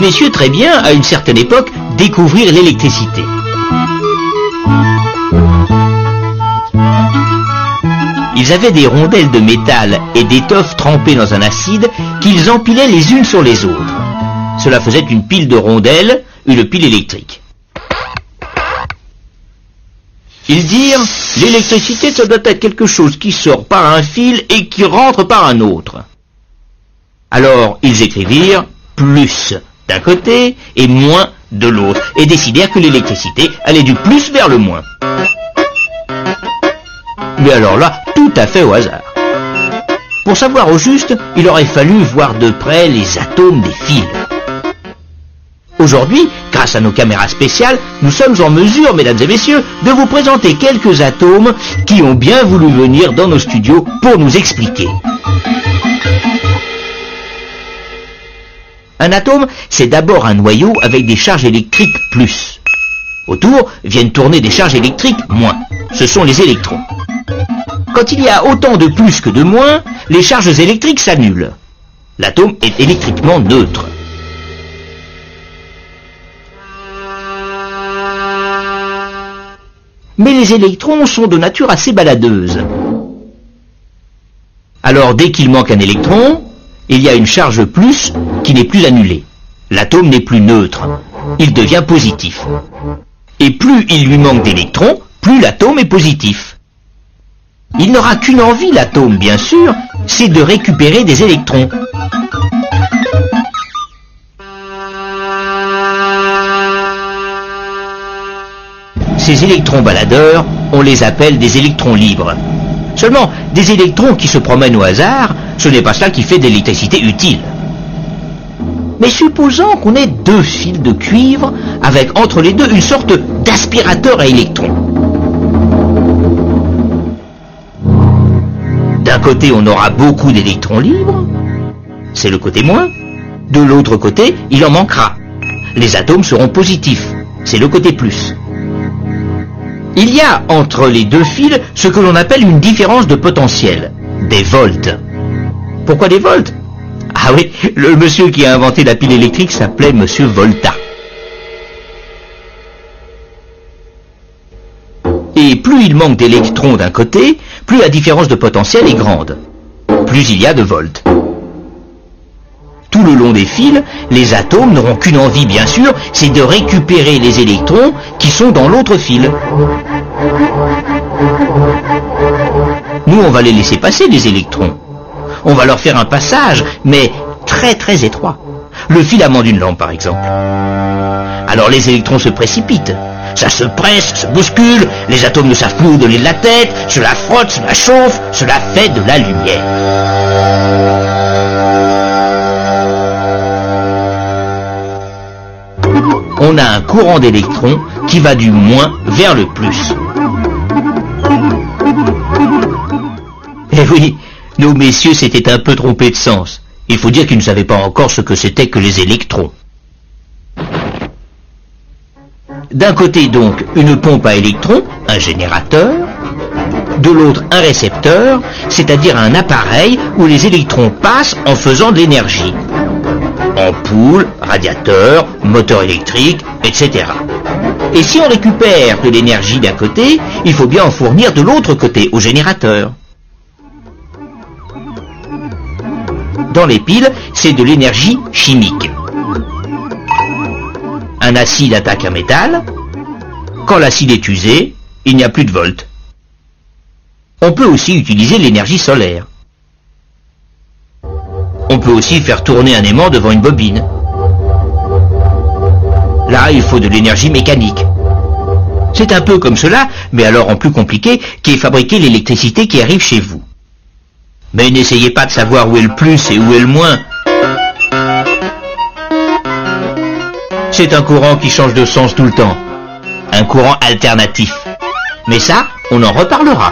messieurs très bien, à une certaine époque, découvrir l'électricité. Ils avaient des rondelles de métal et d'étoffe trempées dans un acide qu'ils empilaient les unes sur les autres. Cela faisait une pile de rondelles, une pile électrique. Ils dirent, l'électricité, ça doit être quelque chose qui sort par un fil et qui rentre par un autre. Alors, ils écrivirent plus d'un côté et moins de l'autre, et décidèrent que l'électricité allait du plus vers le moins. Mais alors là, tout à fait au hasard. Pour savoir au juste, il aurait fallu voir de près les atomes des fils. Aujourd'hui, grâce à nos caméras spéciales, nous sommes en mesure, mesdames et messieurs, de vous présenter quelques atomes qui ont bien voulu venir dans nos studios pour nous expliquer. Un atome, c'est d'abord un noyau avec des charges électriques plus. Autour viennent tourner des charges électriques moins. Ce sont les électrons. Quand il y a autant de plus que de moins, les charges électriques s'annulent. L'atome est électriquement neutre. Mais les électrons sont de nature assez baladeuse. Alors dès qu'il manque un électron, il y a une charge plus qui n'est plus annulée. L'atome n'est plus neutre. Il devient positif. Et plus il lui manque d'électrons, plus l'atome est positif. Il n'aura qu'une envie, l'atome, bien sûr, c'est de récupérer des électrons. Ces électrons baladeurs, on les appelle des électrons libres. Seulement, des électrons qui se promènent au hasard, ce n'est pas cela qui fait de l'électricité utile. Mais supposons qu'on ait deux fils de cuivre avec entre les deux une sorte d'aspirateur à électrons. D'un côté, on aura beaucoup d'électrons libres, c'est le côté moins. De l'autre côté, il en manquera. Les atomes seront positifs, c'est le côté plus. Il y a entre les deux fils ce que l'on appelle une différence de potentiel, des volts. Pourquoi des volts? Ah oui, le monsieur qui a inventé la pile électrique s'appelait monsieur Volta. Et plus il manque d'électrons d'un côté, plus la différence de potentiel est grande. Plus il y a de volts. Tout le long des fils, les atomes n'auront qu'une envie, bien sûr, c'est de récupérer les électrons qui sont dans l'autre fil. Nous, on va les laisser passer, les électrons. On va leur faire un passage, mais très très étroit. Le filament d'une lampe, par exemple. Alors les électrons se précipitent. Ça se presse, se bouscule, les atomes ne savent plus où donner de la tête, cela frotte, cela chauffe, cela fait de la lumière. On a un courant d'électrons qui va du moins vers le plus. Eh oui, nos messieurs s'étaient un peu trompés de sens. Il faut dire qu'ils ne savaient pas encore ce que c'était que les électrons. D'un côté donc une pompe à électrons, un générateur, de l'autre un récepteur, c'est-à-dire un appareil où les électrons passent en faisant de l'énergie. Ampoule, radiateur, moteur électrique, etc. Et si on récupère de l'énergie d'un côté, il faut bien en fournir de l'autre côté, au générateur. Dans les piles, c'est de l'énergie chimique. Un acide attaque un métal. Quand l'acide est usé, il n'y a plus de volts. On peut aussi utiliser l'énergie solaire. On peut aussi faire tourner un aimant devant une bobine. Là, il faut de l'énergie mécanique. C'est un peu comme cela, mais alors en plus compliqué, qui est fabriquer l'électricité qui arrive chez vous. Mais n'essayez pas de savoir où est le plus et où est le moins. C'est un courant qui change de sens tout le temps. Un courant alternatif. Mais ça, on en reparlera.